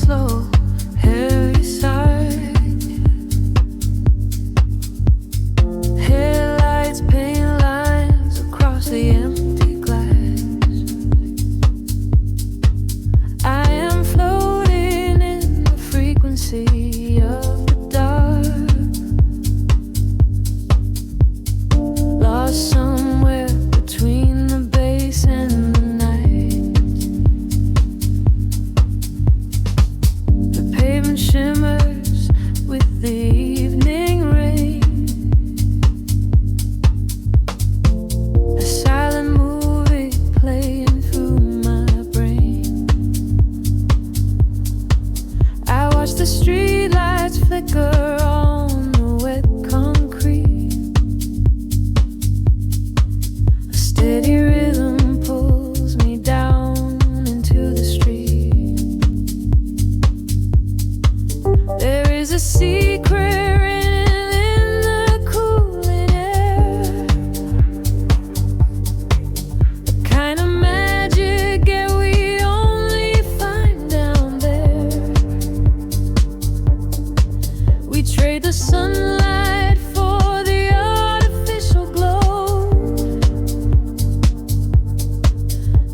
slow, heavy sigh. Headlights paint lines across the empty glass. I am floating in the frequency of the dark, lost somewhere between the bass and the night. The pavement shimmers with the evening rain. A silent movie playing through my brain. I watch the streetlights flicker on the wet concrete. A steady rhythm pulls me down into the street. There is a secret written in the cooling air, the kind of magic that we only find down there. We trade the sunlight for the artificial glow,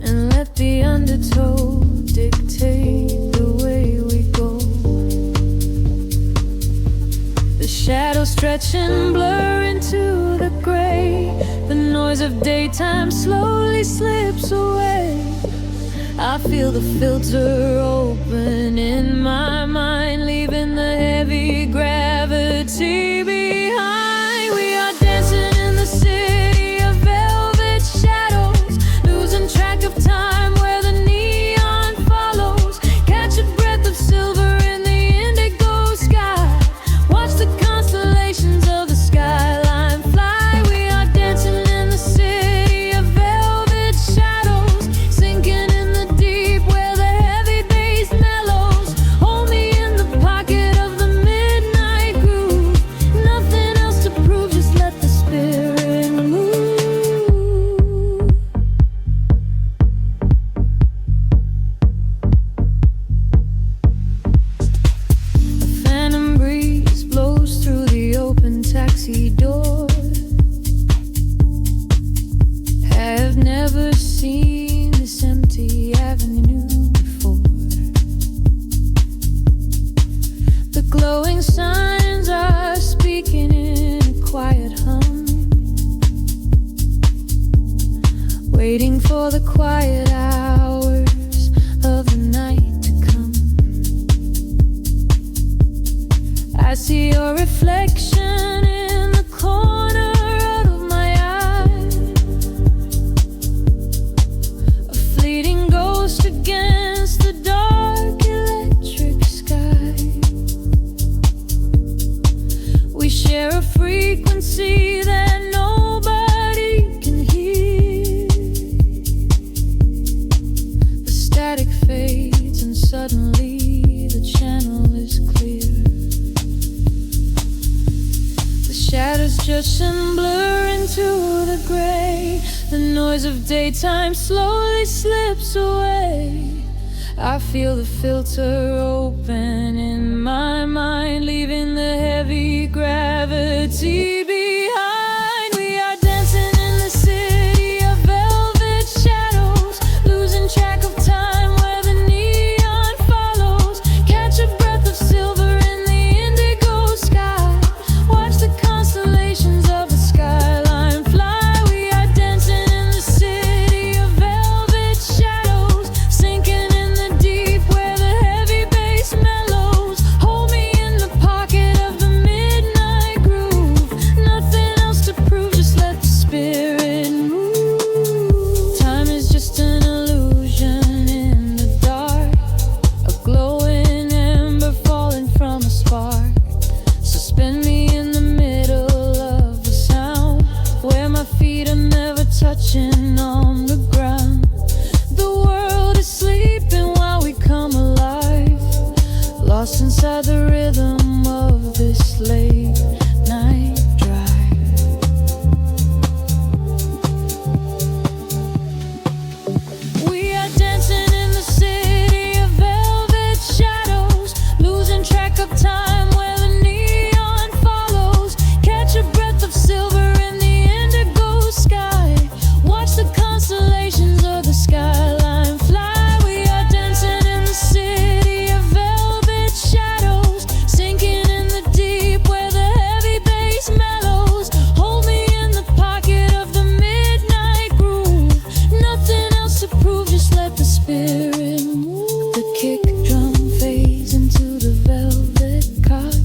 and let the undertow dictate the way we go. The shadows stretch and blur into the gray. The noise of daytime slowly slips away. I feel the filter open in my mind, leaving the heavy gravity behind. We are dancing in the city of velvet shadows, losing track of time where the neon follows. Catch a breath of silver in the indigo sky. Watch the constellations of the skyline fly. We are dancing in the city of velvet shadows, sinking in the deep where the heavy bass mellows. Hold me in the pocket of the midnight groove. Nothing else to prove, just let the spirit move. A phantom breeze blows through the open taxi door. Have never seen this empty avenue before. The glowing signs are speaking in a quiet hum, waiting for the quiet hours of the night to come. I see your reflection in the corner of my eye, a fleeting ghost against the dark electric sky. We share a frequency that nobody can hear. The static fades and suddenly the channel is clear. The shadows just and blur into the gray. The noise of daytime slowly slips away. I feel the filter open in my mind, leaving the heavy gravity behind. We are dancing in the city of velvet shadows, losing track of time where the neon follows. Catch a breath of silver in the indigo sky. Watch the constellations of the skyline fly. We are dancing in the city of velvet shadows, sinking in the deep where the heavy bass mellows. Hold me in the pocket of the midnight groove. let the spirit move. The kick drum fades into the velvet cot.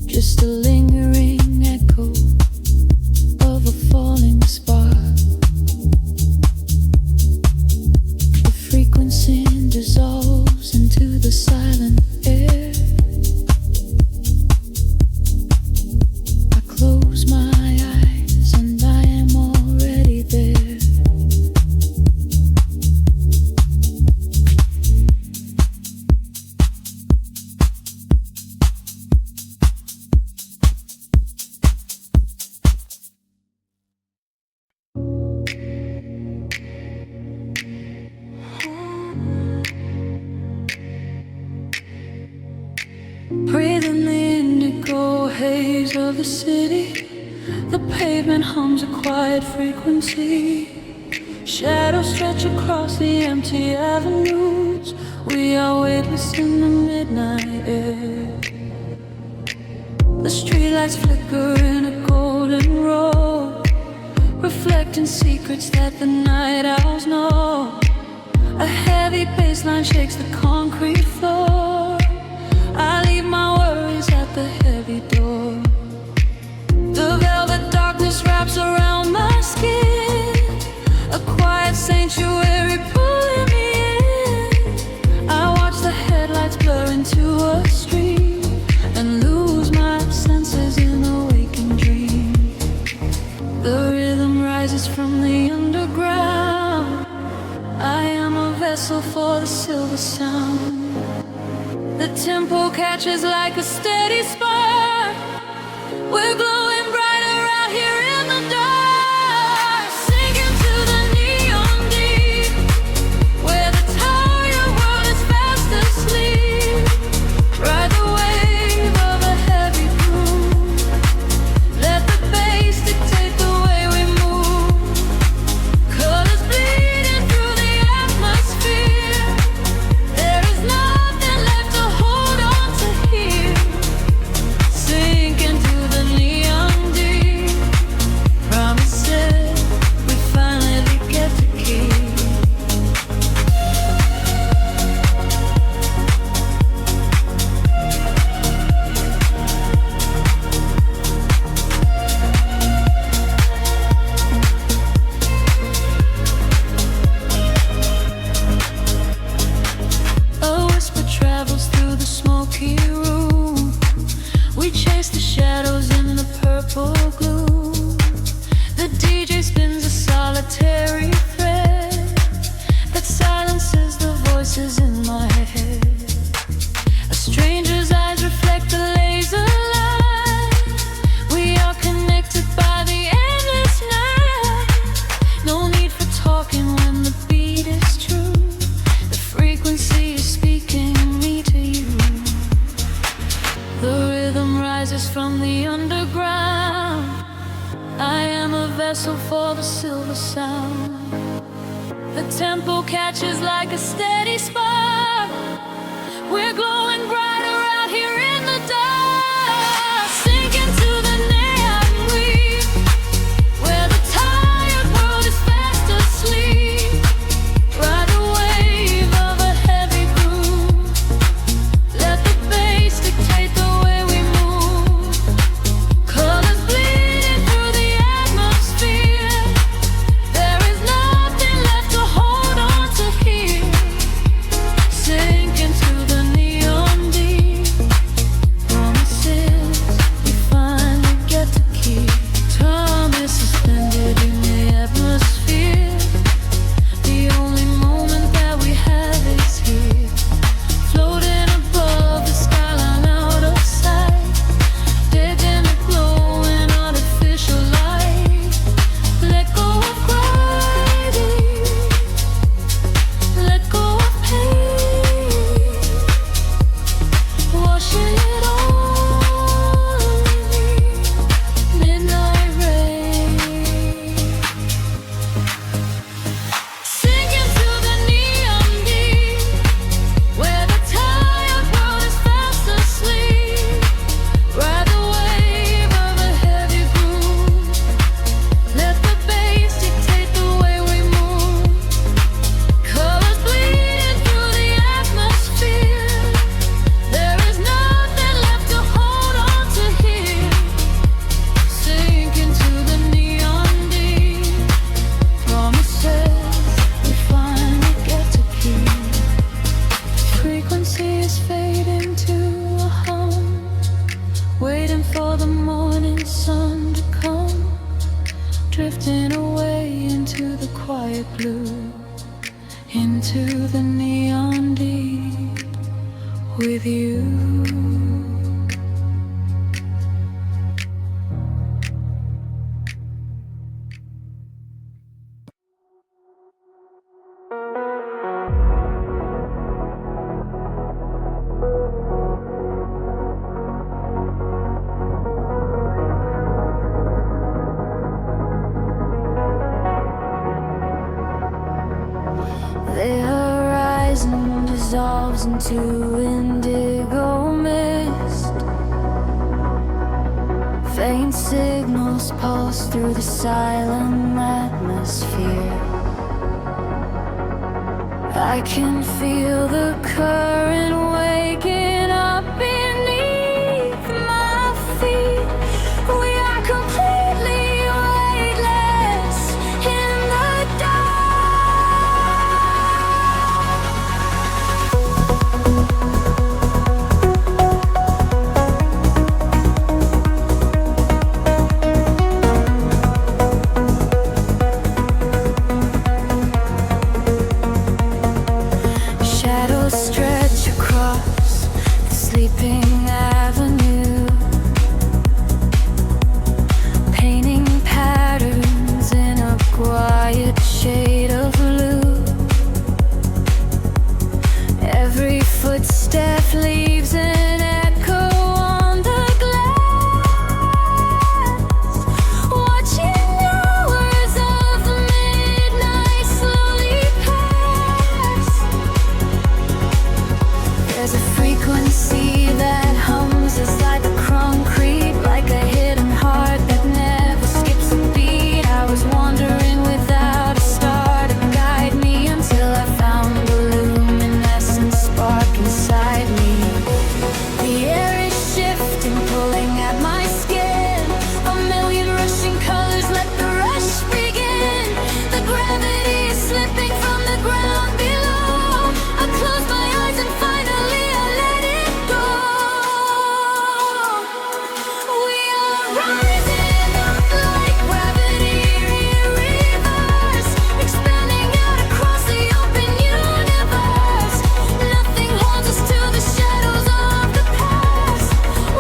Just a lingering echo of a falling spark. The frequency dissolves into the silent air. I close my eyes and I am already there. Breathing the indigo haze of the city. The pavement hums a quiet frequency. Shadows stretch across the empty avenues. We are weightless in the midnight air. The streetlights flicker in a golden row, reflecting secrets that the night owls know. A heavy bass line shakes the concrete floor. I leave my worries at the heavy door. The velvet darkness wraps around my skin, a quiet sanctuary pulling me in. I watch the headlights blur into a street and lose my senses in a waking dream. The rhythm rises from the underground. I am a vessel for the silver sound. The tempo catches like a steady spark. We're glowing brighter out here in the dark. Sinking to the neon deep, where the tired world is fast asleep. Ride the wave of a heavy groove. Let the bass dictate the way we move. Colors bleeding through the atmosphere. There is nothing left to hold on to here. Sink into the neon deep. Promises we finally get to keep. A whisper travels through the smoky room. We chase the shadows in the purple gloom. The DJ spins a solitary thread that silences the voices in my head. A stranger's eyes reflect the laser light. We are connected by the endless night. No need for talking when the beat is true. The frequency is speaking me to you. The rhythm rises from the underground. I am a vessel for the silver sound. The tempo catches like a steady spark. We're glowing brighter out here in the dark. Sink into the neon weave, where the tired world is fast asleep. Ride the wave of a heavy groove. Let the bass dictate the way we move. Colors bleeding through the atmosphere. There is nothing left to hold on to here. Sink into the neon deep. blue into the neon deep with you. The horizon dissolves into indigo mist. Faint signals pulse through the silent atmosphere. I can feel the current waking up beneath my feet. We are completely weightless in the stretch across the sleeping avenue, painting patterns in a quiet shade of blue. Every footstep leaves an echo on the glass, watching hours of the midnight slowly pass. There's a frequency that hums inside the concrete, like a hidden heart that never skips a beat. I was wandering without a star to guide me until I found the luminescent spark inside me. The air is shifting, pulling at my skin. A million rushing colors, let the rush begin. The gravity is slipping from the ground below. I close my eyes and finally I let it go. We are rising up like gravity in reverse, expanding out across the open universe. Nothing holds us to the shadows of the past.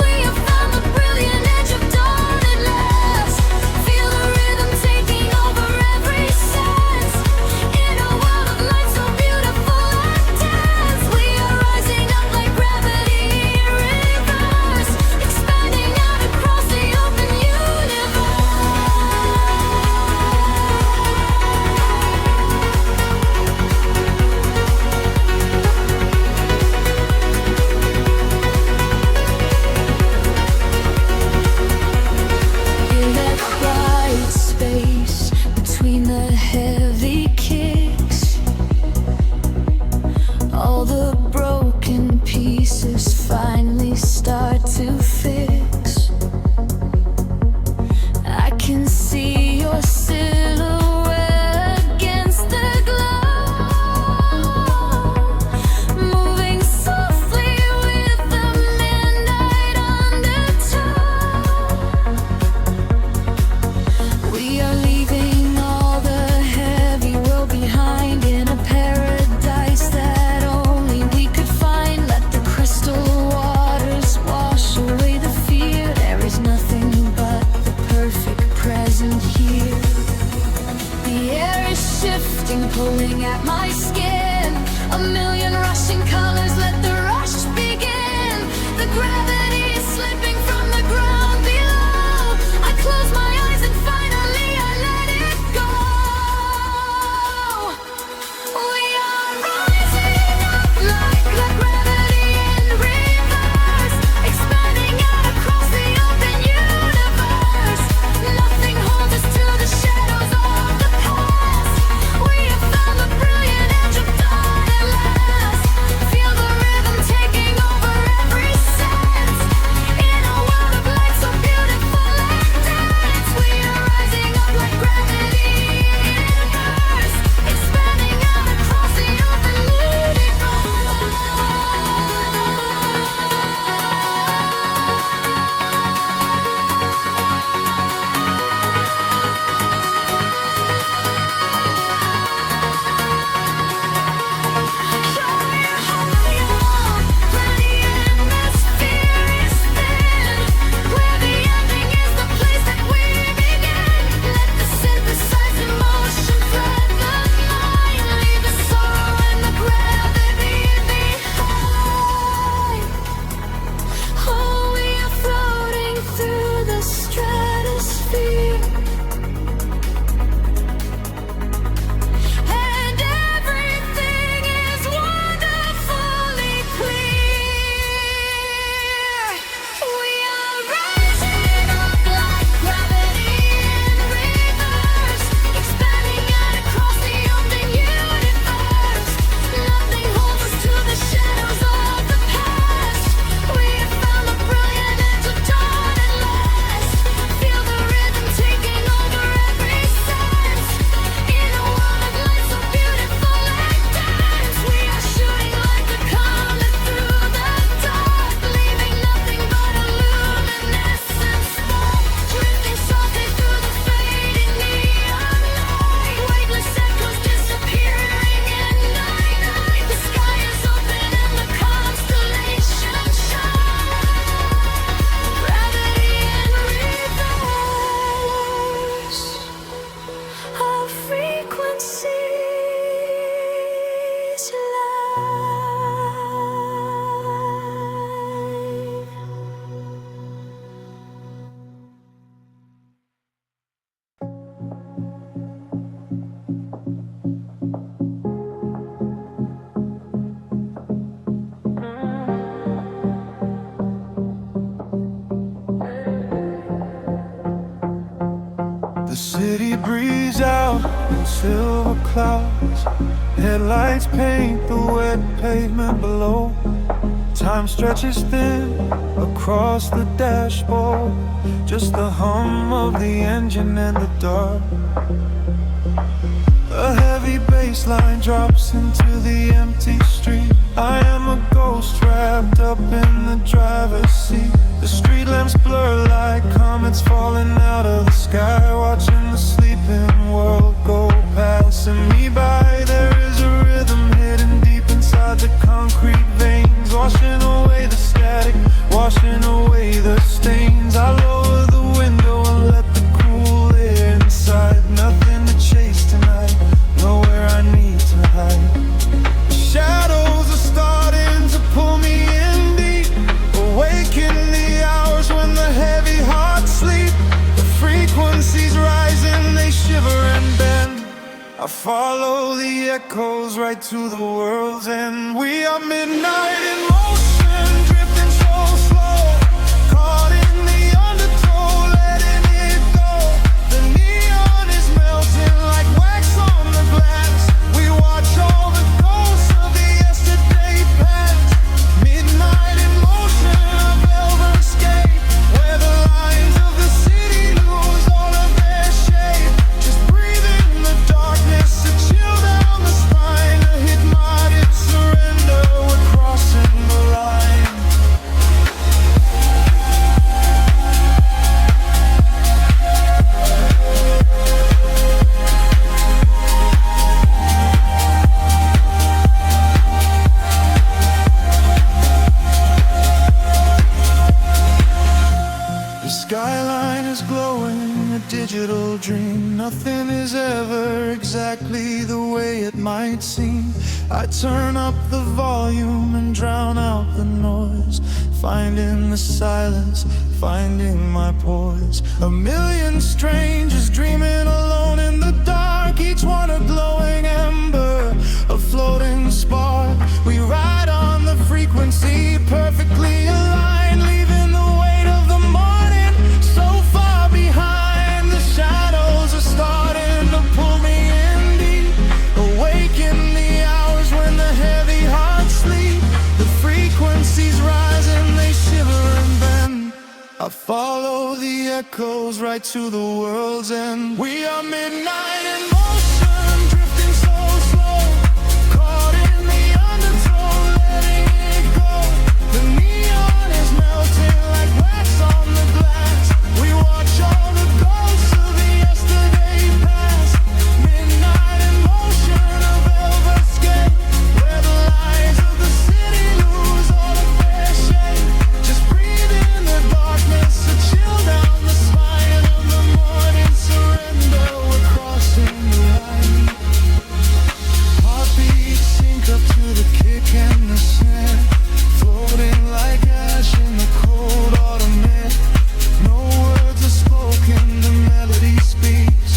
We have found the brilliant edge of dawn at last. Feel the rhythm taking over every sense. In a world of light so beautiful and dense, we are rising up like gravity in reverse, expanding out across the open universe. In that quiet space between the heavy kicks, all the broken pieces finally start to fix. I can see your silhouette against the glow, moving softly with the midnight undertow. We are leaving all the heavy world behind in a paradise that only we could find. Let the crystal waters wash away the fear. There is nothing but the perfect present here. The air is shifting, pulling at my skin. A million rushing colors, let the rush begin. The gravity is slipping from the ground below. I close my eyes and finally I let it go. We are rising up like the gravity in reverse, expanding out across the open universe. Nothing holds us to the shadows of the past. We have found the brilliant edge of dawn at last. Feel the rhythm silver clouds. Headlights paint the wet pavement below. Time stretches thin across the dashboard. Just the hum of the engine and the dark. A heavy bass line drops into the empty street. I am a ghost wrapped up in the driver's seat. The street lamps blur like comets falling out of the sky, watching the sleeping world go passing me by. There is a rhythm hidden deep inside the concrete veins, washing away the static, washing away the stains. I lower the window and let the cool air inside. Nothing to chase tonight, nowhere I need to hide. Shadows are starting to pull me in deep, awaken the hours when the heavy hearts sleep. The frequencies rising, they shiver and bend. I follow the echoes right to the world's end. We are midnight in motion, drifting so slow, caught in the undertow, letting it go. The neon is melting like wax on the glass. We watch all the ghosts of the yesterday past. Midnight in motion, a velvet escape, where the lines of the city lose all of their shape. Just breathe in the darkness, a chill down the spine, a hypnotic surrender. We're crossing the line. The skyline is glowing, a digital dream. Nothing is ever exactly the way it might seem. I turn up the volume and drown out the noise, finding the silence, finding my poise. A million strangers dreaming alone in the dark, each one a glowing ember, a floating spark. We ride on the frequency, perfectly aligned, leaving the weight of the morning so far behind. The shadows are starting to pull me in deep, awaken the hours when the heavy hearts sleep. The frequencies rise and they shiver and bend. I follow the echoes right to the world's end. We are midnight in motion, drifting so slow, caught in the undertow, letting it go. The neon is melting like wax on the glass. We watch all the ghosts of the yesterday past. Midnight in motion, a velvet escape, where the lights of the city lose all of their shape. Just breathe in the darkness, a chill down the spine of the morning surrender. We're crossing the line. Heartbeats sync up to the kick and the snare, floating like ash in the cold autumn air. No words are spoken, the melody speaks.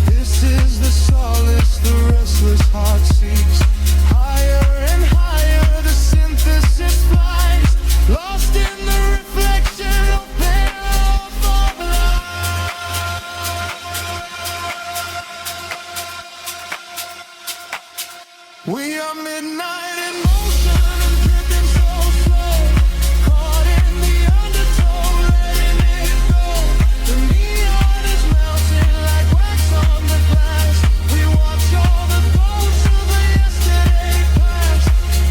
This is the solace the restless heart seeks. Higher and higher the synthesis flies, lost in the reflection of pain of life. We are midnight in motion, drifting so slow, caught in the undertow, letting it go. The neon is melting like wax on the glass. We watch all the ghosts of the yesterday past.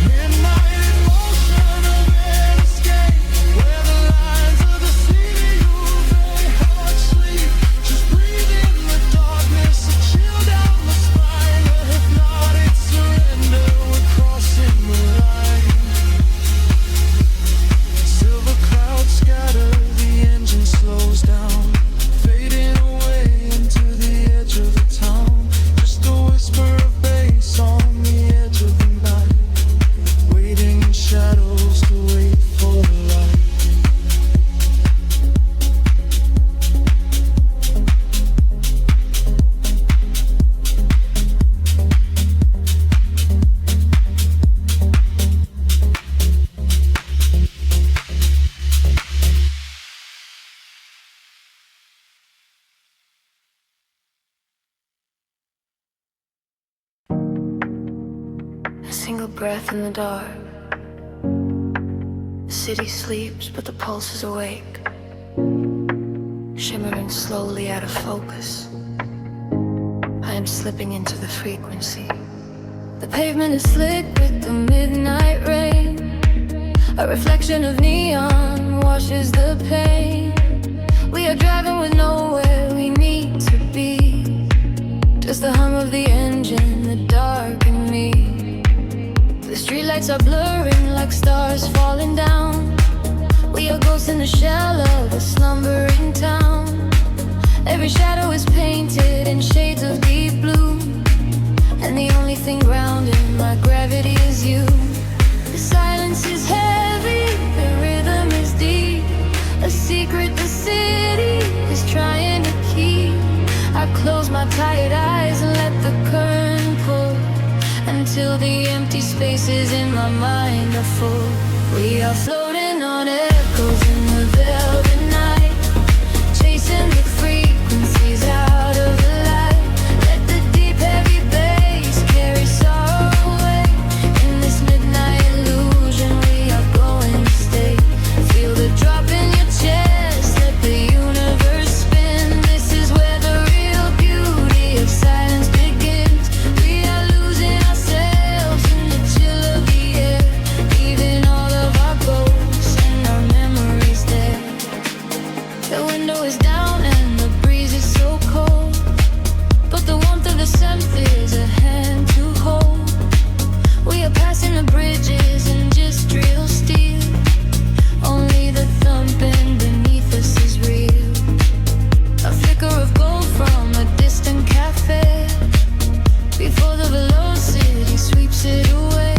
Midnight in motion, a red escape, where the lines of the city lose their heart sleep. Just breathe in the darkness, a chill down the spine, a hypnotic surrender. We're crossing the line. A single breath in the dark. The city sleeps, but the pulse is awake, shimmering slowly out of focus. I am slipping into the frequency. The pavement is slick with the midnight rain. A reflection of neon washes the pain. We are driving with nowhere we need to be. Just the hum of the engine, the dark and me. The streetlights are blurring like stars falling down. We are ghosts in the shell of a slumbering town. Every shadow is painted in shades of deep blue, and the only thing grounding my gravity is you. The silence is heavy, the rhythm is deep. A secret the city is trying to keep. I close my tired eyes and let the current pull, until the empty spaces in my mind are full. We are floating on echoes in the velvet night, chasing the frequencies out of the light. Let the deep heavy bass carry sorrow away. In this midnight illusion we are going to stay. Feel the drop in your chest, let the universe spin. This is where the real beauty of silence begins. We are losing ourselves in the chill of the air, leaving all of our ghosts and our memories there. The window is down and the breeze is so cold, but the warmth of the scent is a hand to hold. We are passing the bridges and just real steel. Only the thumping beneath us is real. A flicker of gold from a distant cafe, before the velocity sweeps it away.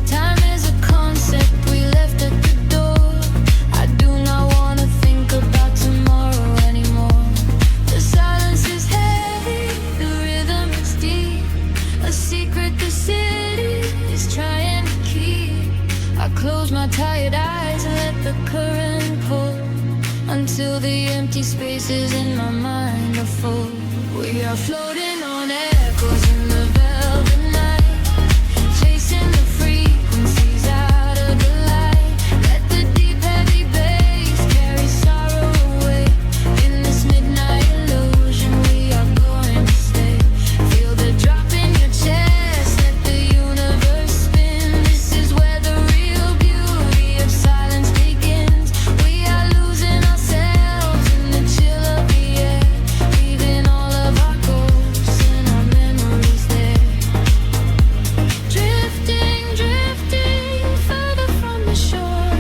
Time is a concept we left at the door. I do not want to think about tomorrow anymore. The silence is heavy, the rhythm is deep. A secret the city is trying to keep. I close my tired eyes and let the current pull, until the empty spaces in my mind are full. We are floating on echoes in the velvet night, chasing the frequencies out of the light. Let the deep heavy bass carry sorrow away. In this midnight illusion we are going to stay. Feel the drop in your chest, let the universe spin. This is where the real beauty of silence begins. We are losing ourselves in the chill of the air, leaving all of our ghosts and our memories there. Drifting, drifting further from the shore.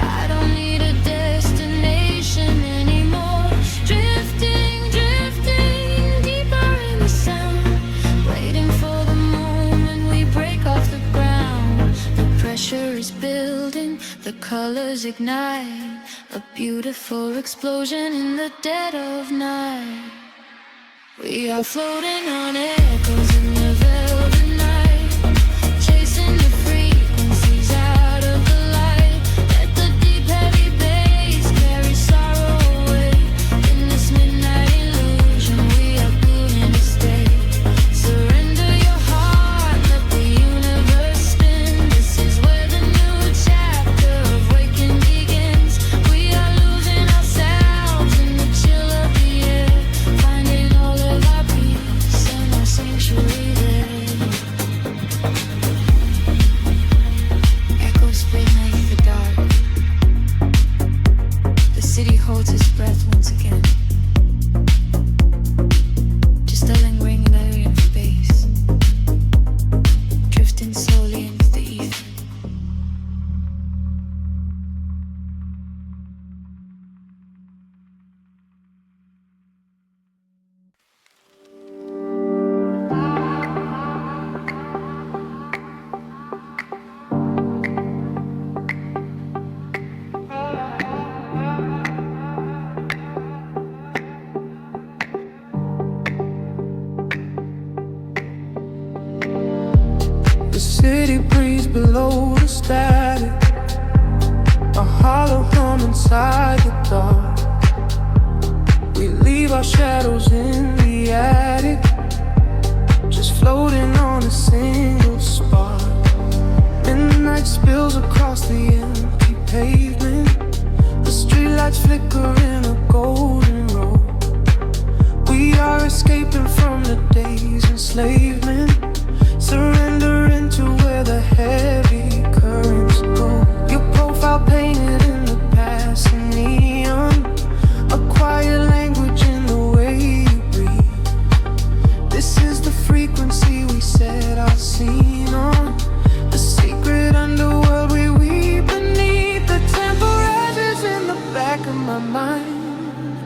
I don't need a destination anymore. Drifting, drifting deeper in the sound, waiting for the moment we break off the ground. The pressure is building, the colors ignite, a beautiful explosion in the dead of night. We are floating on echoes in the velvet night, chasing the frequencies out of the light. Let the deep heavy bass carry sorrow away. In this midnight illusion we are going to stay. Surrender your heart, let the universe spin. This is where the new chapter of waking begins. We are losing ourselves in the chill of the air, finding all of our peace and our sanctuary there. Echoes beneath the dark. The city holds its breath once again. Just a lingering layer of space, drifting slowly into the ether. The city breeze below the static, a hollow hum inside the dark. We leave our shadows in the attic, just floating on a single spark. lights flicker in a golden row. We are escaping from the day's enslavement, surrendering to where the heavy currents go. Your profile painted in the passing neon, a quiet language in the way you breathe. This is the frequency we set our scene on, the secret underworld we weave beneath. The temperatures in the back of my mind.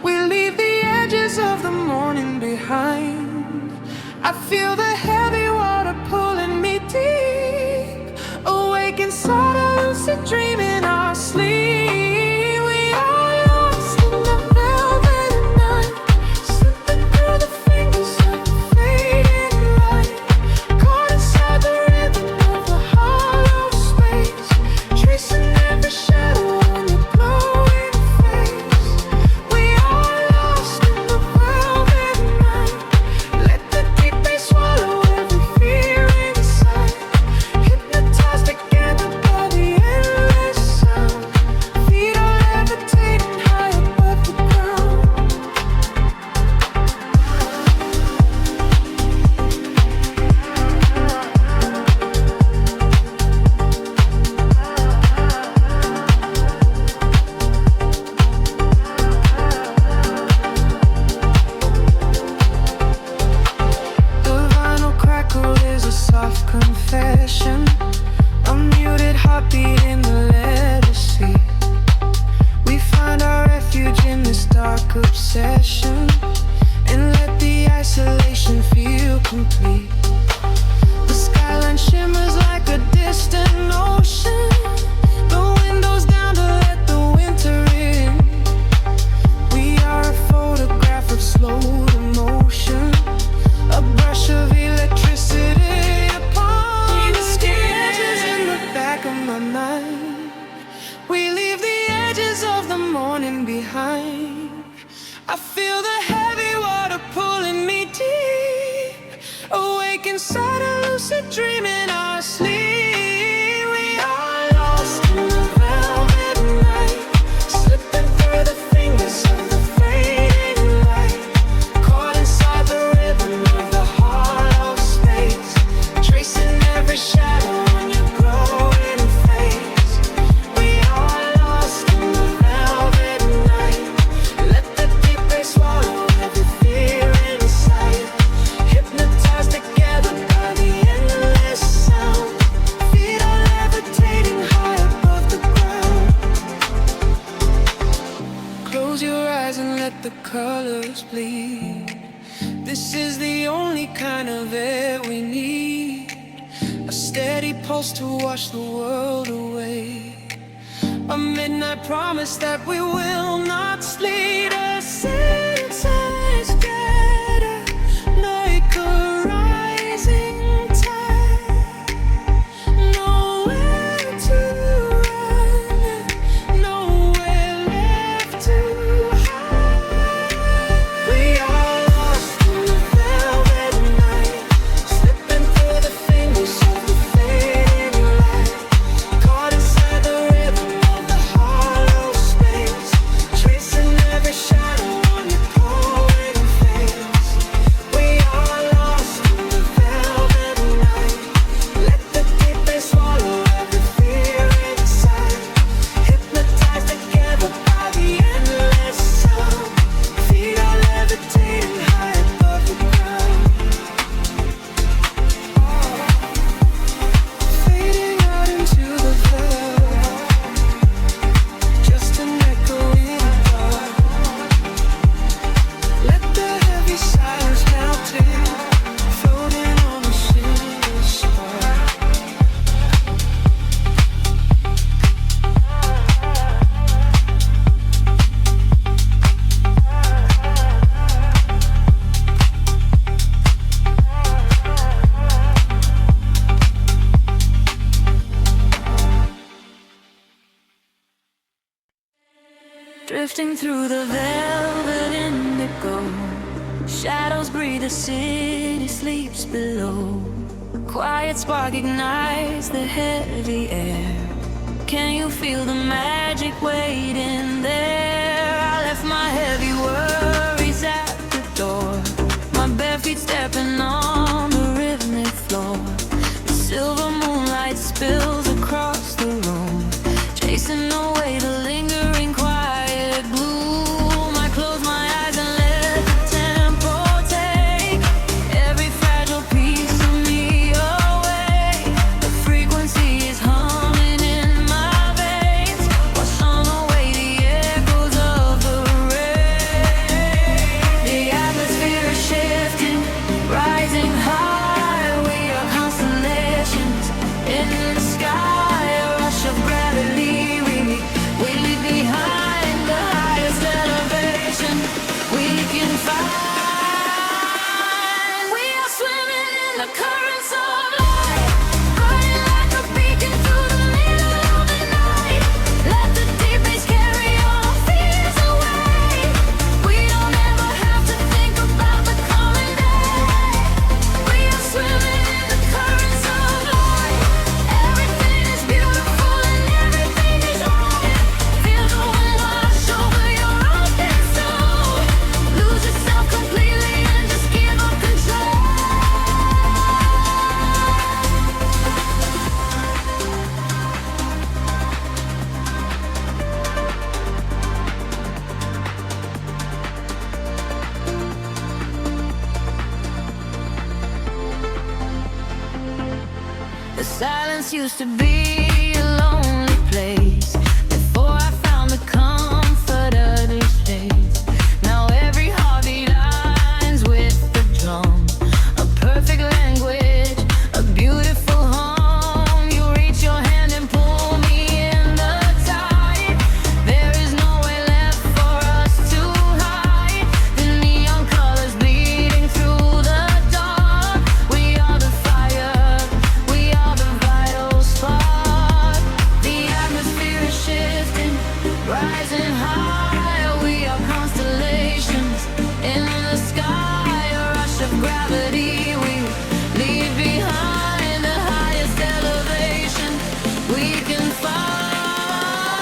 We leave the edges of the morning behind. I feel the heavy water pulling me deep, awake inside a lucid dream in our sleep. We are lost in the velvet night, slipping through the fingers of the fading light, caught inside the rhythm of the hollow space, tracing every shadow on your glowing face. We are lost in the velvet night. Let the deep bass swallow every fear inside, hypnotized together by the endless sound. Feet are levitating high above the ground. The vinyl crackle is a soft confession, a muted heartbeat in the letter C. We find our refuge in this dark obsession, and let the isolation feel complete. The skyline shimmers like a distant ocean, the windows down to let the winter in. We are a photograph of slow emotion, a brush of electricity upon the sketches in the back of my mind. We leave the edges of the morning behind. I feel the heavy water pulling me deep, awake inside a lucid dream in our sleep. We are lost in the velvet night, slipping through the fingers of the fading light, caught inside the rhythm of the hollow space, tracing every shadow on your glowing face. We are lost in the velvet night. Let the deep bass swallow every fear inside, hypnotized together by the endless sound. Feet are levitating high above the ground. Close your eyes and let the colors bleed. This is the only kind of air we need, a steady pulse to wash the world away, a midnight promise that we will not sleep. A sense scatter like a rising tide, nowhere to run, nowhere left to hide. We are lost in the velvet night, slipping through the fingers of the fading light, caught inside the rhythm of the hollow space, tracing every shadow on your glowing face. We are lost in the velvet night. Let the deep bass swallow every fear inside, hypnotized together by the endless sound. Feet are levitating high above the ground, fading out into the velvet, just an echo in the dark. Let the heavy silence melt in, floating on the silver spark. Drifting through the velvet indigo, shadows breathe, the city sleeps below. Quiet spark ignites the heavy air, Can you feel the magic waiting there? I left my heavy worries at the door, my bare feet stepping on the rhythmic floor. The silver moonlight spills across the room, chasing away the lingering quiet gloom. I close my eyes and let the tempo take every fragile piece of me away. The frequency is humming in my veins, washing away the echoes of the rain. The atmosphere is shifting, rising high. We are constellations in the sky, a rush of gravity. We leave behind the highest elevation we can find. We are swimming in the currents of light, burning like a beacon through the middle of the night. Let the deep bass carry our fears away. We don't ever have to think about the coming day. We are swimming in the currents of light. Everything is beautiful and everything is right. Feel the wind wash over your open soul. Lose yourself completely and just give up control. The silence used to be a lonely place before I found the comfort of this place. Now every heartbeat aligns with the drum, a perfect language, a beautiful hum. You reach your hand and pull me in the tide. There is nowhere left for us to hide. The neon colors bleeding through the dark. We are the fire, we are the vital spark. The atmosphere is shifting, rising high. We are constellations in the sky, a rush of gravity. We leave behind the highest elevation we can find.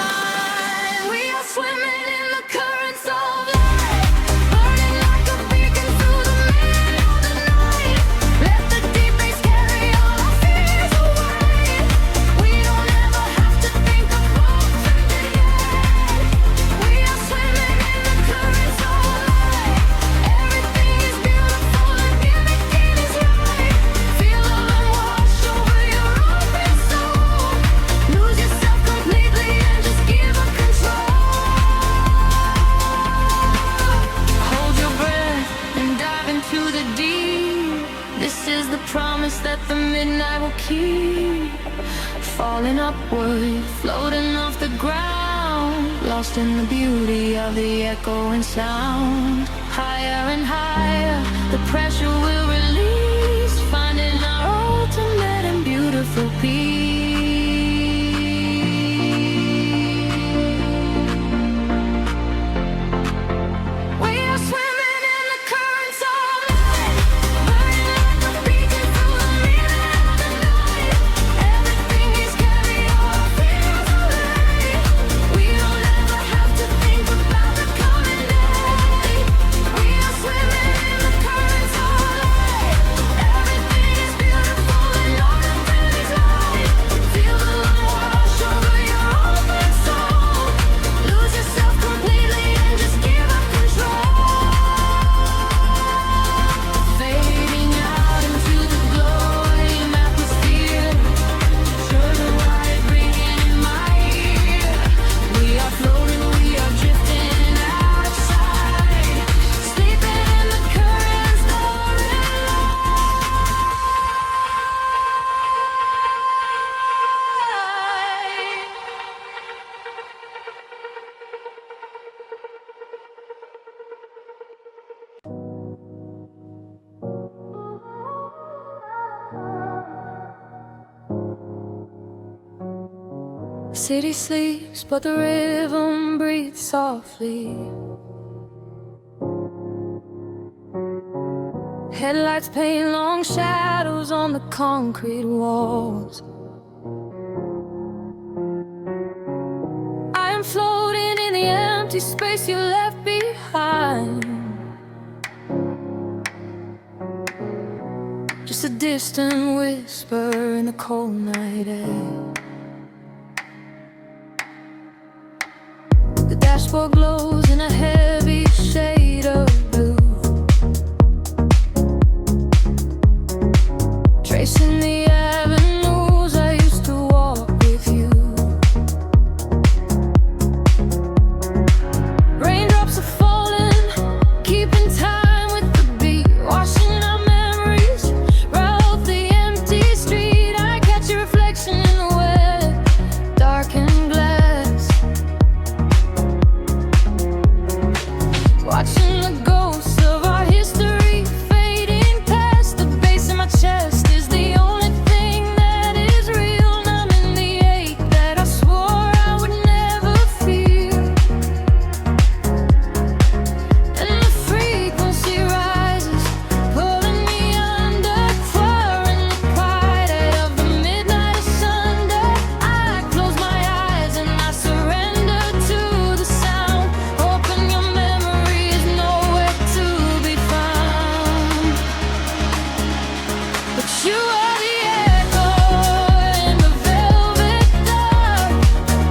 We are swimming in the currents of light, burning like a beacon through the middle of the night. Let the deep bass carry all our fears away. We don't ever have to think about today. We are swimming in the currents of light. Everything is beautiful and everything is right. Feel the wind wash over your open soul. Lose yourself completely and just give up control. Hold your breath and dive into the deep. This is the promise that the midnight will keep. Falling upward, floating off the ground, lost in the beauty of the echoing sound. Higher and higher, the pressure will release, finding our ultimate and beautiful peace. We are swimming in the currents of light, burning like a beacon through the middle of the night. Everything is carry our fears away. We don't ever have to think about the coming day. We are swimming in the currents of light. Everything is beautiful and all of them is right. Feel the wind wash over your open soul. Lose yourself completely and just give up control. Fading out into the glowing atmosphere. Turn the light ringing in my ear. We are floating, we are drifting out of sight, sleeping in the currents of light. City sleeps, but the rhythm breathes softly. Headlights paint long shadows on the concrete walls. empty space you left behind. Just a distant whisper in the cold night air. The dashboard glows in a heavy shade of blue, tracing the avenues I used to walk with you. Raindrops are falling, keeping time with the beat, washing our memories right off the empty street. I catch your reflection in the wet, darkened glass, watching the ghosts of our history fading past. The bass in my chest is the only thing that is real, numbing the ache that I swore I would never feel. And the frequency rises, pulling me under, clearing the quiet of the midnight asunder. I close my eyes and I surrender to the sound, hoping your memory is nowhere to be found. But you are the echo in the velvet dark,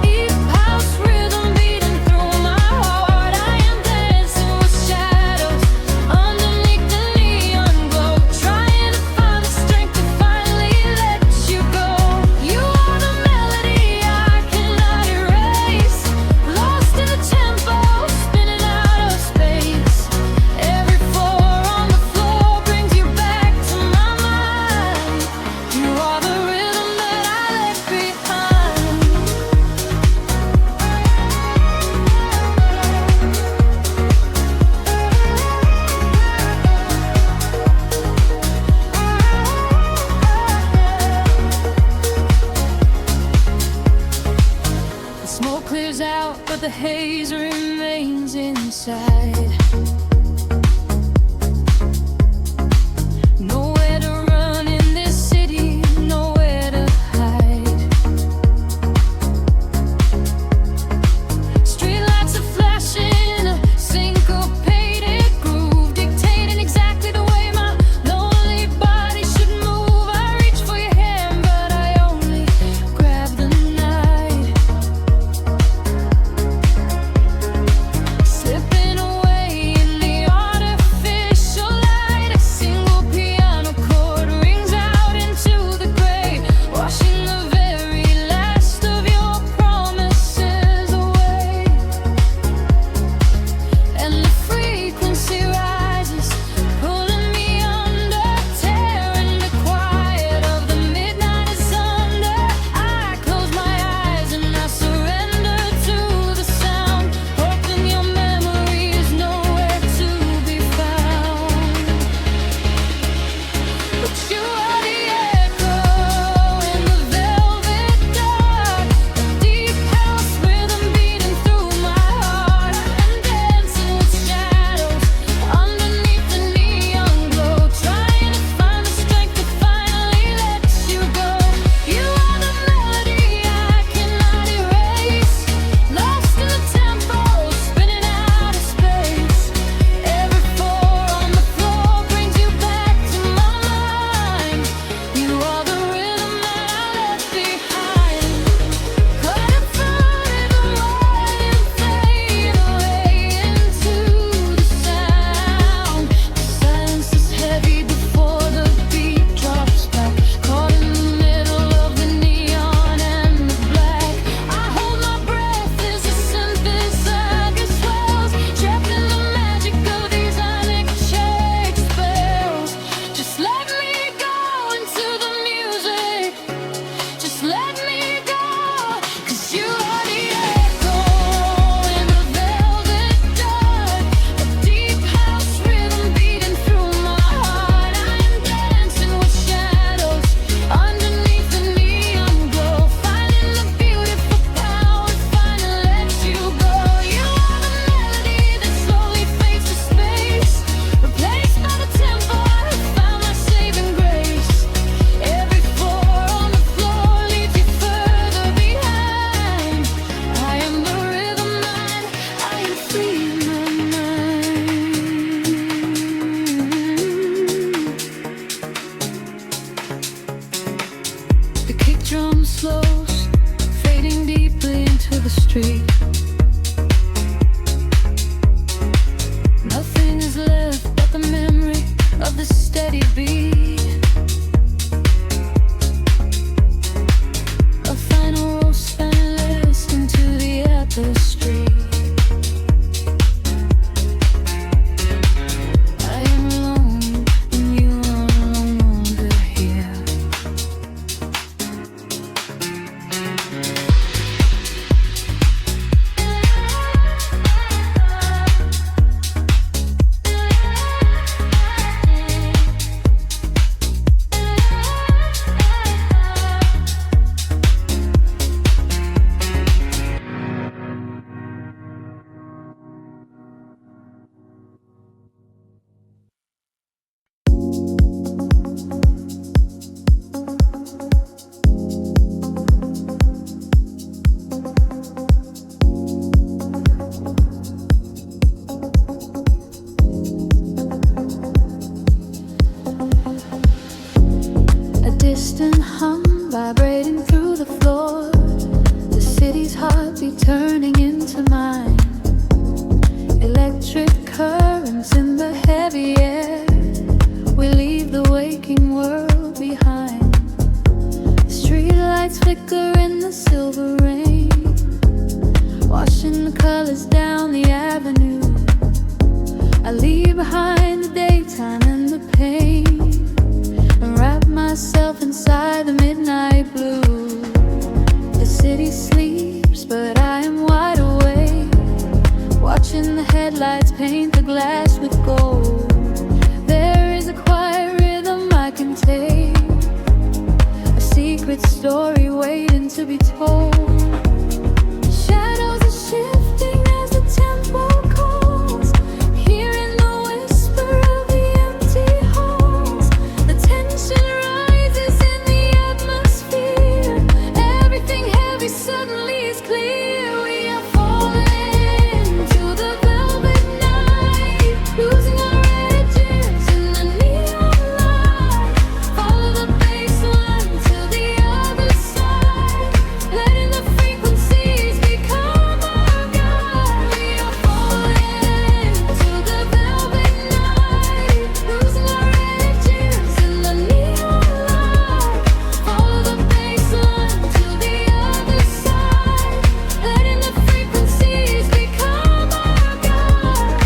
deep house rhythm beating through my heart. I am dancing with shadows underneath the neon glow, trying to find the strength to finally let you go. You are the melody I cannot erase, lost in the tempo, spinning out of space. Every floor on the floor brings you back to my mind. You are the rhythm that I left behind. The smoke clears out, but the haze remains inside. Nowhere to run in this city, nowhere to hide. Streetlights are flashing, a syncopated groove, dictating exactly the way my lonely body should move. I reach for your hand, but I only grab the night, slipping away street. Nothing is left but the memory of the steady beat. A final roll spineless into the tapestry. I am alone and you are no longer here. Distant hum vibrating through the floor. The city's heartbeat turning into mine. Electric currents in the heavy air. We leave the waking world behind. The street lights flicker in the silver rain, washing the colors down the avenue. I leave behind the daytime and the pain, and wrap myself inside the midnight blue. The city sleeps, but I am wide awake, watching the headlights paint the glass with gold. There is a quiet rhythm I can take, a secret story waiting to be told. Shadows are shifting as the tempo calls, hearing the whisper of the empty halls. The tension rises in the atmosphere. Everything heavy suddenly is clear. We are falling to the velvet night, losing our edges in the neon light. Follow the bass line to the other side, letting the frequencies become our guide. We are falling to the velvet night, losing our edges in the neon light. Follow the bass line to the other side, letting the frequencies become our guide.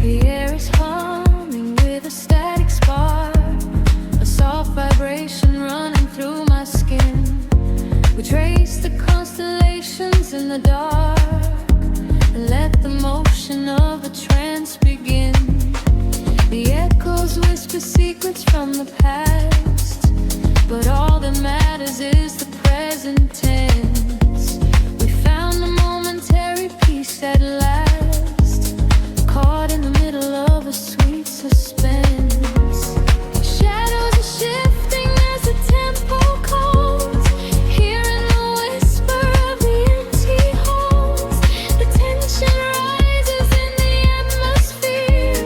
The air is humming with a static spark, a soft vibration running through my skin. We trace the constellations in the dark and let the motion of a trance begin. The echoes whisper secrets from the past, but all that matters is the present tense. We found a momentary peace at last, caught in the middle of a sweet suspense. Shadows are shifting as the tempo calls, hearing the whisper of the empty halls. The tension rises in the atmosphere.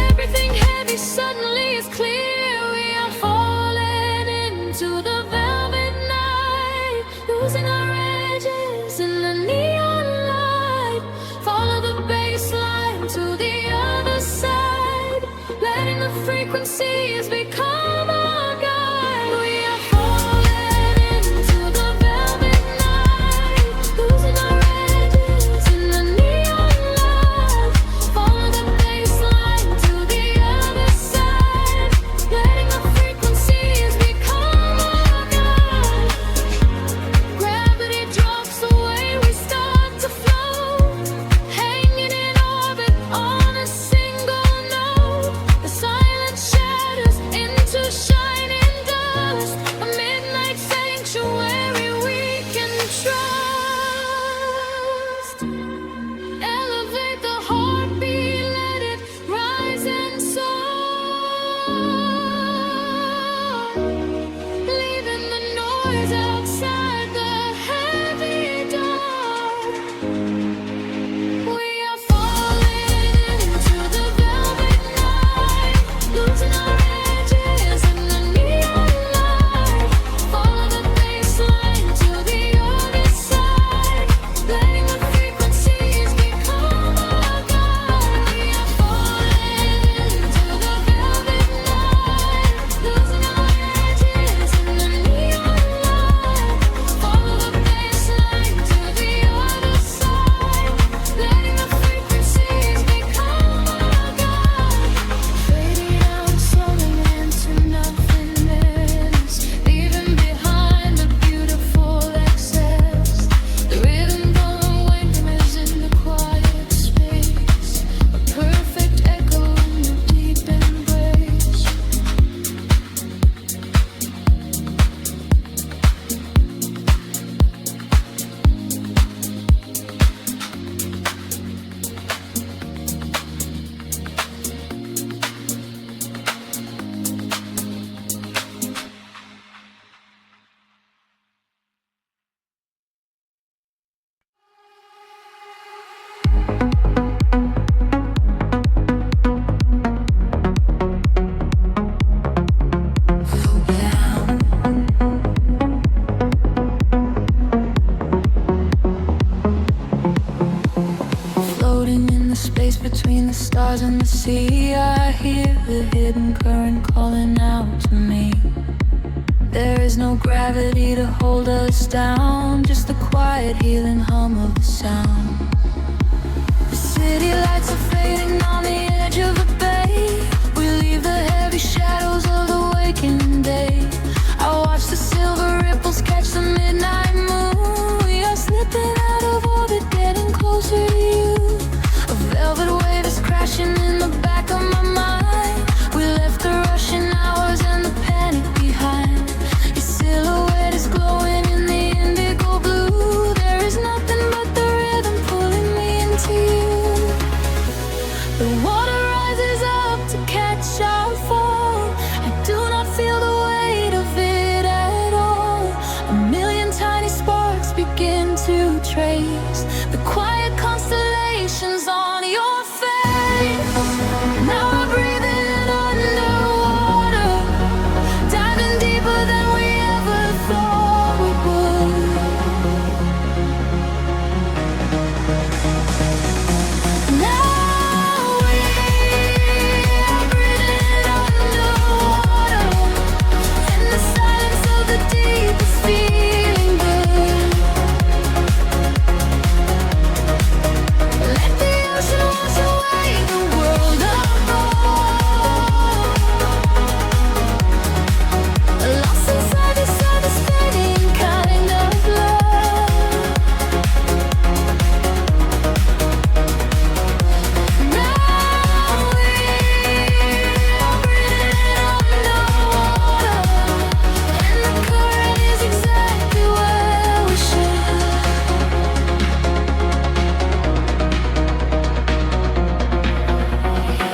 Everything heavy suddenly is clear. We are falling into the velvet night, losing our edges in the neon light. Follow the bass line to the other side, letting the frequencies become our guide. We are falling into the velvet night, losing our edges in the neon light. Follow the bass line to the other side, letting the frequencies become our guide. Gravity drops away, we start to float, hanging in orbit on a single note. The silence shatters into hidden current calling out to me. There is no gravity to hold us down, just the quiet healing hum of the sound. The city lights are fading on the edge of a bay. We leave the heavy shadows of the waking day. I watch the silver ripples catch the midnight moon. We are slipping out of orbit, getting closer to you. A velvet wave is crashing in the back of my mind. We left the rushing hours and the panic behind. Your silhouette is glowing in the indigo blue. There is nothing but the rhythm pulling me into you. The water rises up to catch our fall. I do not feel the weight of it at all. A million tiny sparks begin to trace the quiet constellations on your face. Now I'm breathing underwater, diving deeper than we ever thought we would. Now we are breathing underwater, in the silence of the deep is feeling good. Let the ocean wash away the world apart. Lost inside this understanding kind of love. Now we are breathing underwater, and the current is exactly where we should.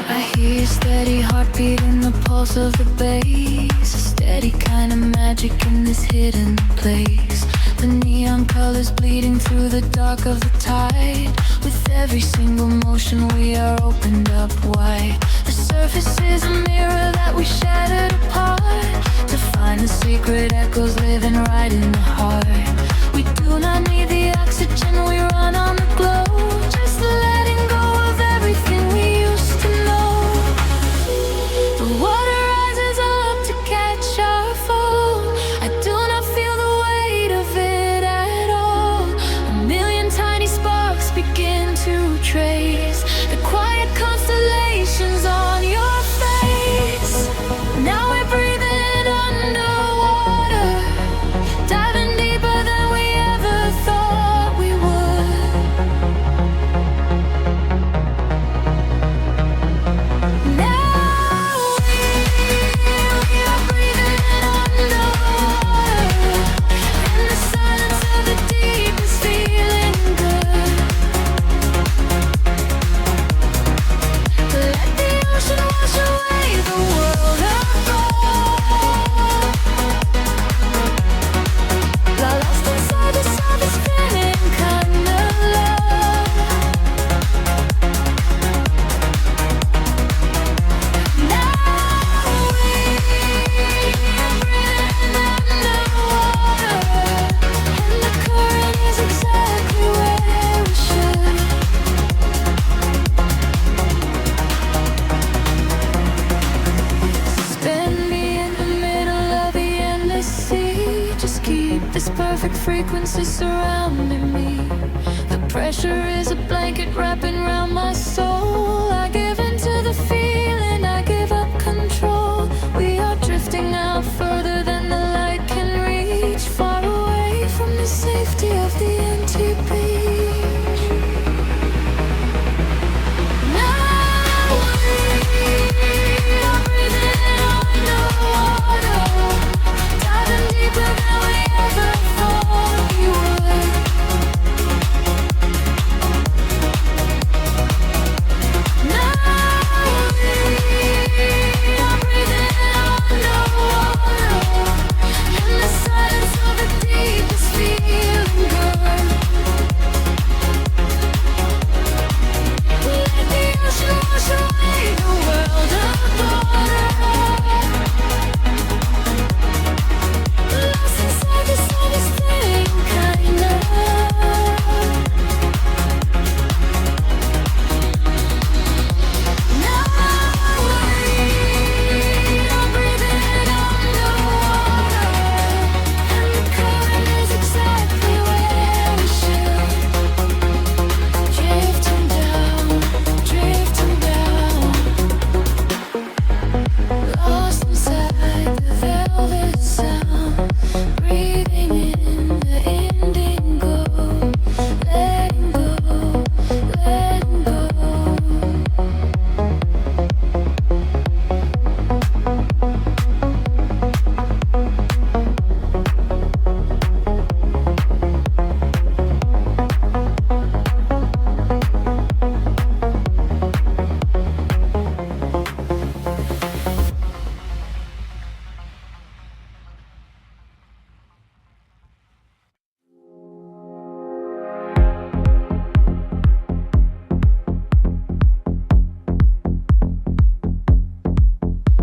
I hear your steady heartbeat in the pulse of the bass. A steady kind of magic in this hidden place. The neon colors bleeding through the dark of the tide. With every single motion we are opened up wide. The surface is a mirror that we shattered apart, to find the secret echoes living right in the heart. We do not need the oxygen, we run on the glow. Just letting go of everything we used to know. The water rises up to catch our fall. I do not feel the weight of it at all. A million tiny sparks begin to trace the quiet constellations on your face. Now we're breathing underwater, diving deeper than we ever thought we would. Now we are breathing underwater, in the silence of the deep is feeling good. Let the ocean wash away the world apart. Lost inside the surface spinning kind of love. Now we are breathing underwater, and the current is exactly where we should. Suspend me in the middle of the endless sea. Just keep this perfect frequency surrounding me. The pressure is a blanket wrapping around my soul. I give into the feeling, I give up control. We are drifting out further than the light can reach, far away from the safety of the empty beach. Now we are breathing underwater, diving deeper than we ever thought we would. Now we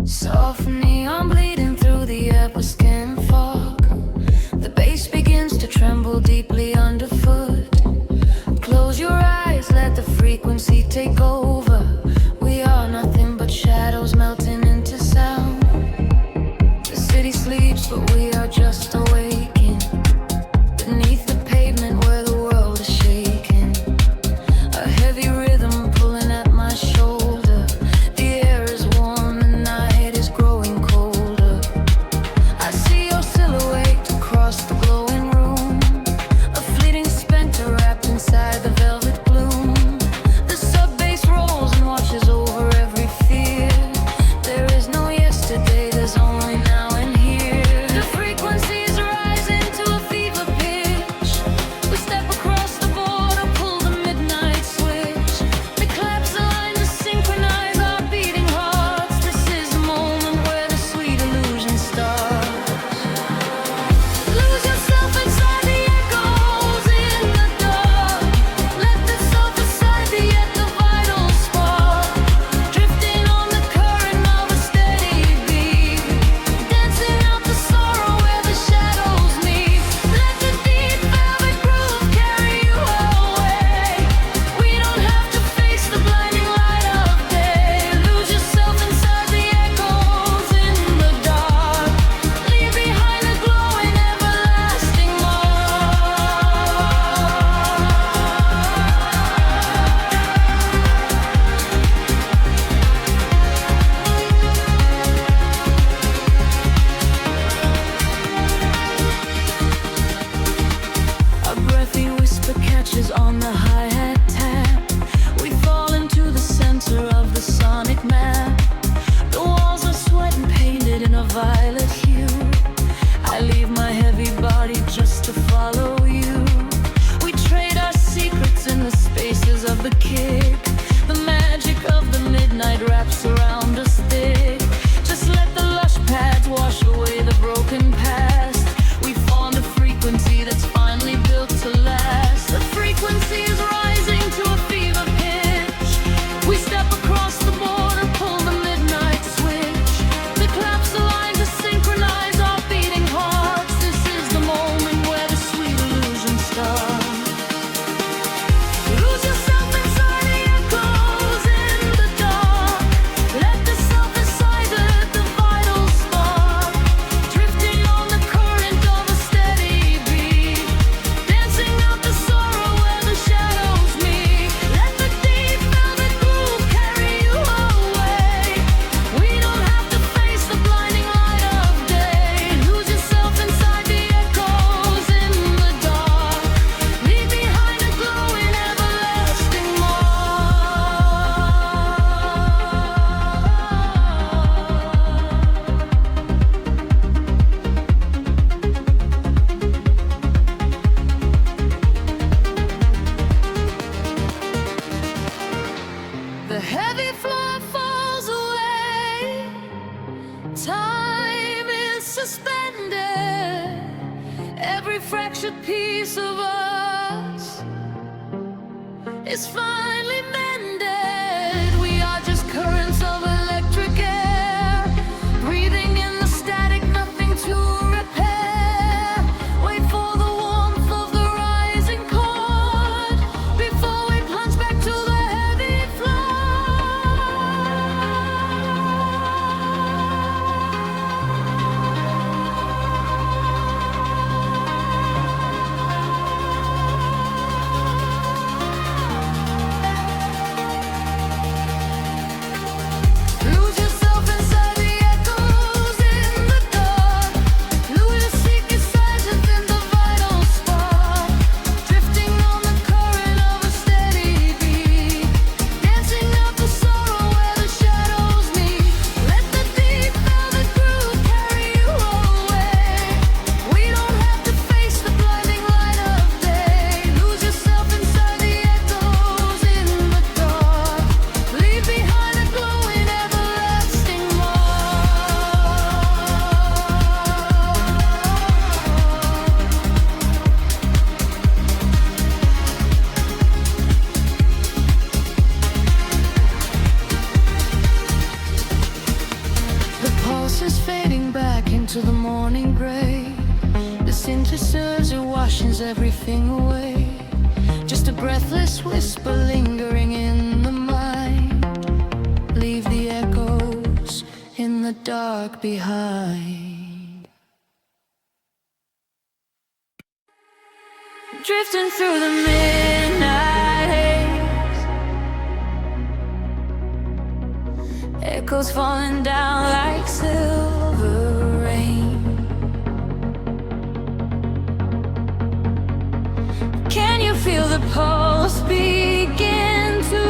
Soft neon bleeding through the upper skin fog. The bass begins to tremble deeply underfoot. Close your eyes, let the frequency take over. We are nothing but shadows melting into sound. The city sleeps, but we are just awaking. Beneath the pavement where the world is shaking. A heavy rhythm pulling at my shoulder. The air is warm, the night is growing colder. I see your silhouette across the glowing room. A fleeting specter wrapped inside the velvet gloom. The sub-bass rolls and watches over every fear. There is no yesterday, there's only now and here. The frequency is rising to a fever pitch. We step across the border, pull the midnight switch. We collapse the line to synchronize our beating hearts. This is the moment where the sweet illusion starts. Lose yourself inside the echoes in the dark. Let the self aside the yet the vital spark. Drifting on the current of a steady beat. Dancing out the sorrow where the shadows meet. Let the deep velvet groove carry you away. We don't have to face the blinding light of day. Lose yourself inside the echoes in the dark. Leave behind a glowing everlasting A breathy whisper catches on the hi-hat tap. We fall into the center of the sonic map. The walls are sweat and painted in a violet hue. I leave my heavy body just to follow you. We trade our secrets in the spaces of the kick. The magic of the midnight wraps around us thick. Just let the lush pads wash away the broken past. We form a frequency that's finally built to last. The frequency is rising to a fever pitch. We step across the border, pull the midnight switch. We collapse the line to synchronize our beating hearts. This is the moment where the sweet illusion starts. Lose yourself inside the echoes in the dark. Let the self aside the vital spark. Drifting on the current of a steady beat. Dancing out the sorrow where the shadows meet. Let the deep velvet groove carry you away. We don't have to face the blinding light of day. Lose yourself inside the echoes in the dark. Leave behind a glowing everlasting mark. The heavy floor falls away. Time is suspended. Every fractured piece of us is finally mended. We are just currents of electric air, breathing in the static, nothing to repair. Wait for the warmth of the rising chord before we plunge back to the heavy floor. voices fading back into the morning gray. The synthesizer washes everything away. Just a breathless whisper lingering in the mind. Leave the echoes in the dark behind. Drifting through the midnight haze, echoes falling down like silver rain. Can you feel the pulse begin to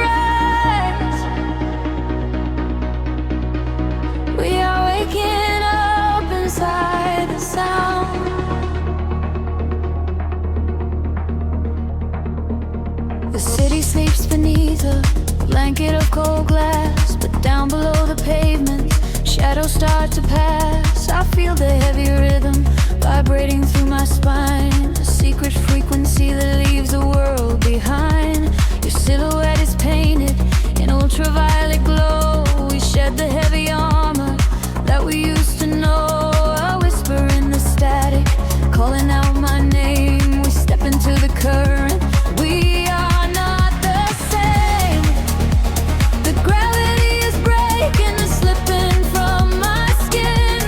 rise? We are waking up inside the sound. The city sleeps beneath a blanket of cold glass, but down below the pavement, shadows start to pass. I feel the heavy rhythm vibrating through my spine, a secret frequency that leaves the world behind. Your silhouette is painted in ultraviolet glow. We shed the heavy armor that we used to know. A whisper in the static, calling out my name. We step into the current. We are not the same. The gravity is breaking and slipping from my skin.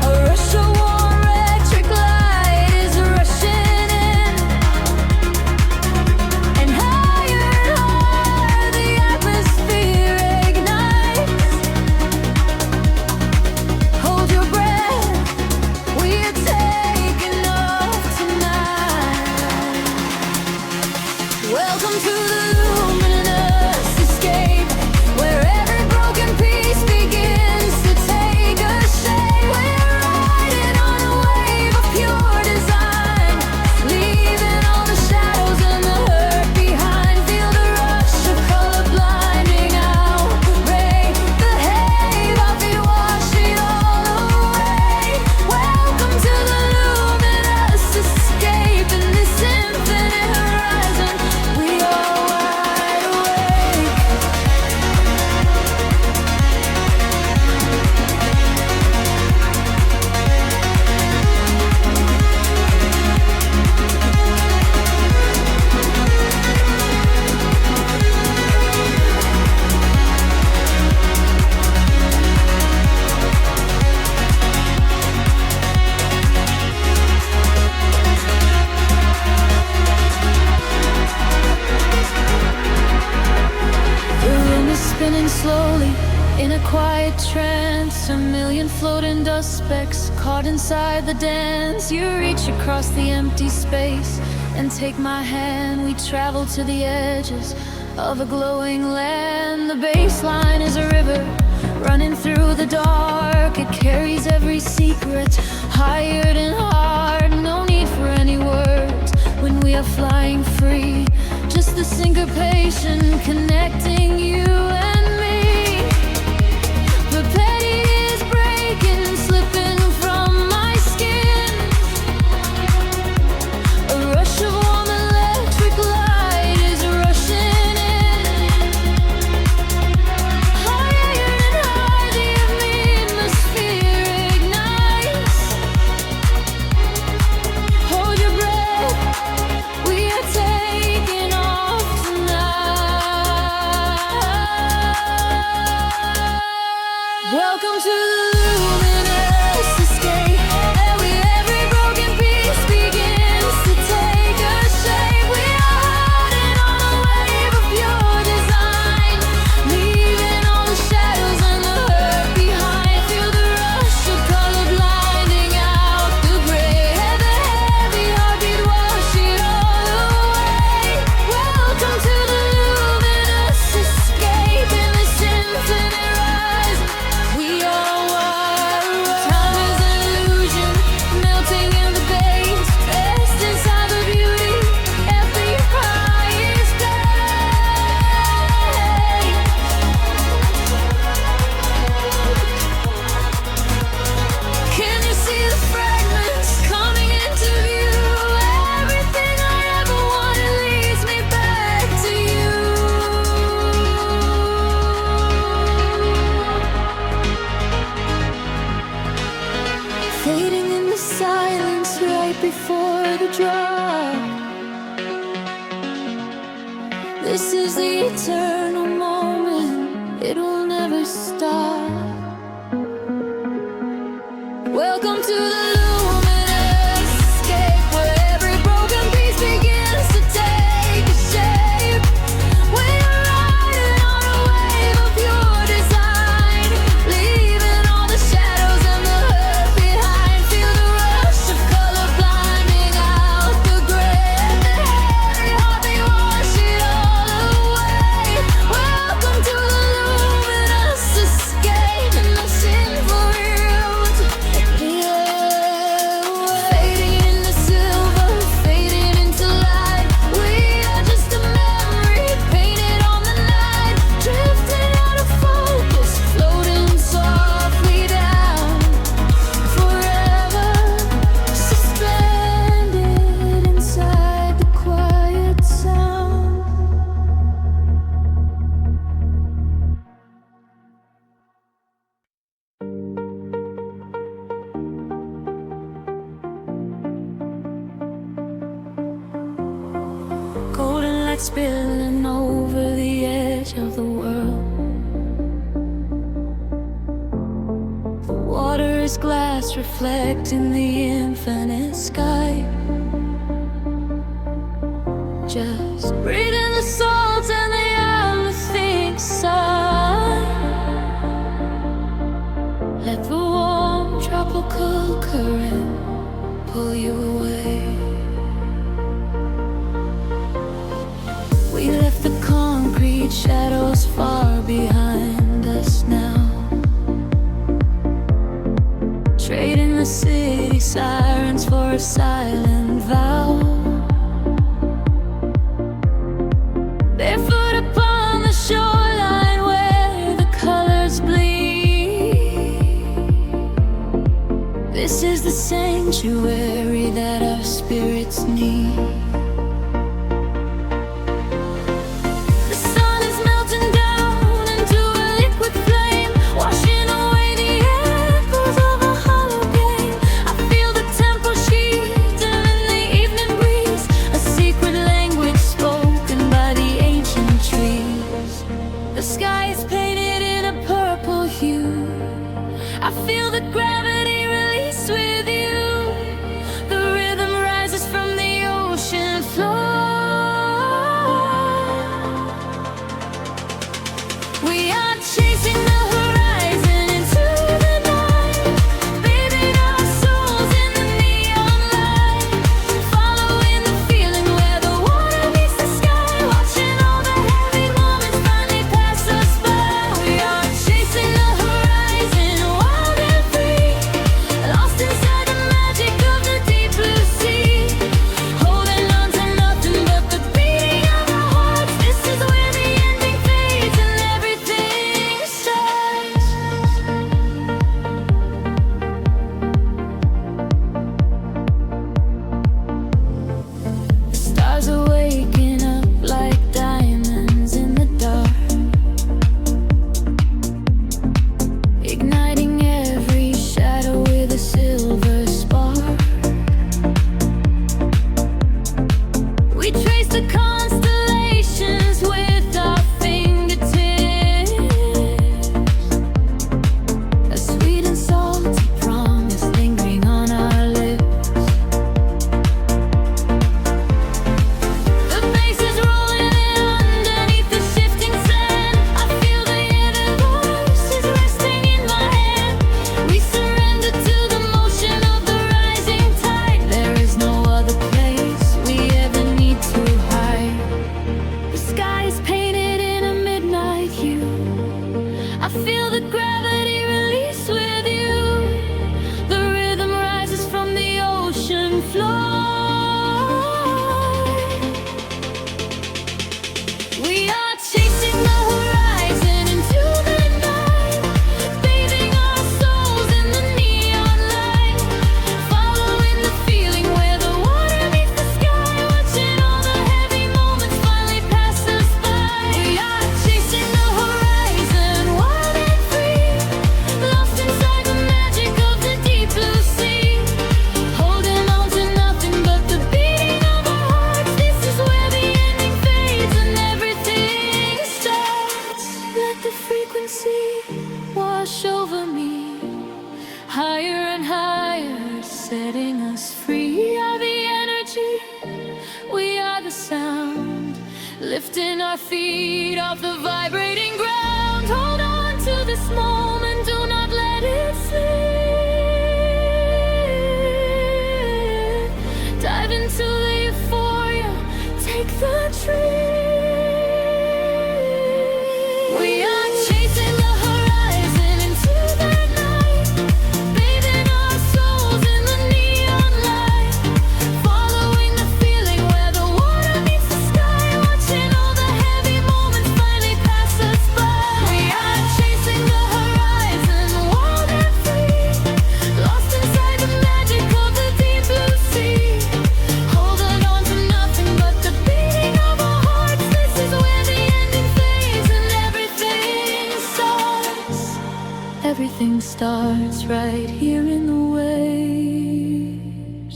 A rush of warm electric light is rushing in, and higher the atmosphere ignites. Hold your breath, we are taking off tonight. Welcome to the luminous escape, where every broken piece begins to take a shape. We're riding on a wave of pure design, leaving all the shadows and the hurt behind. Feel the rush of color blinding out. Break the haze, I'll be washing all away. Welcome to the luminous escape, in this infinite horizon we are wide awake. The room is spinning slowly in a quiet trance. A million floating dust specks caught inside the dance. You reach across the empty space and take my hand. We travel to the edges of a glowing land. The baseline is a river running through the dark. It carries every secret, hired and hard. No need for any words when we are flying free. Just the syncopation connecting you and me. The petty is breaking, slipping from my skin. A rush of warm electric light is rushing in. Higher and higher the atmosphere ignites. Hold your breath, we are taking off tonight. Welcome to the luminous escape, where every broken piece begins to take a shape. We are riding on a wave of pure design, leaving all the shadows and the hurt behind. Feel the rush of color blinding out the gray, the heavy heartbeat wash it all away. Welcome to the luminous escape, in this infinite rise we are eternal moment, it will never stop. Welcome to the luminous escape, where every broken piece begins to take a shape. We are riding on a wave of pure design, leaving all the shadows and the hurt behind. Feel the rush of color blinding out the gray, and the heavy heartbeat wash it all away. Welcome to the luminous escape, and the sinful roots. Fading into silver, fading into light. We are just a memory painted on the night, drifting out of focus, floating softly down, forever suspended inside the quiet sound. Golden light spilling over the edge of the world. The water is glass reflecting the infinite sky. Just breathe in the salt and the everything sigh. Let the warm tropical current pull you away. We left the concrete shadows far behind us now, trading the city sirens for a silent vow. Barefoot upon the shoreline where the colors bleed. This is the sanctuary that our spirits need. The sun is melting down into a liquid flame, washing away the echoes of a hollow game. I feel the temple shaking in the evening breeze, a secret language spoken by the ancient trees. The sky is painted in a purple hue. I feel the gravity release with you. The rhythm rises from the ocean floor. We are chasing the horizon into the night, bathing our souls in the neon light, following the feeling where the water meets the sky, watching all the heavy moments finally pass us by. We are chasing the horizon, wild and free, lost inside the magic of the deep blue sea, holding on to nothing but the beating of our hearts. This is where the ending fades and everything starts. The stars are waking up like diamonds in the dark, igniting every shadow with a silver spark. We trace the constellations with our fingertips, a sweet and salty promise lingering on our lips. The bass is rolling in underneath the shifting sand. I feel the inner voices resting in my head. wash over me, higher and higher, setting us free. We are the energy, we are the sound, lifting our feet off the vibrating ground. Hold on to this moment, do not let it slip. Dive into the euphoria, take the trip. We are chasing the horizon into the night, bathing our souls in the neon light, following the feeling where the water meets the sky, watching all the heavy moments finally pass us by. We are chasing the horizon, wild and free, lost inside the magic of the deep blue sea, holding on to nothing but the beating of our hearts. This is where the ending phase and everything starts. Everything starts right here in the waves,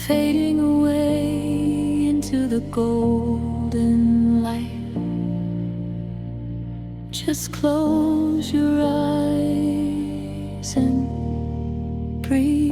fading away into the golden light. Just close your eyes and breathe.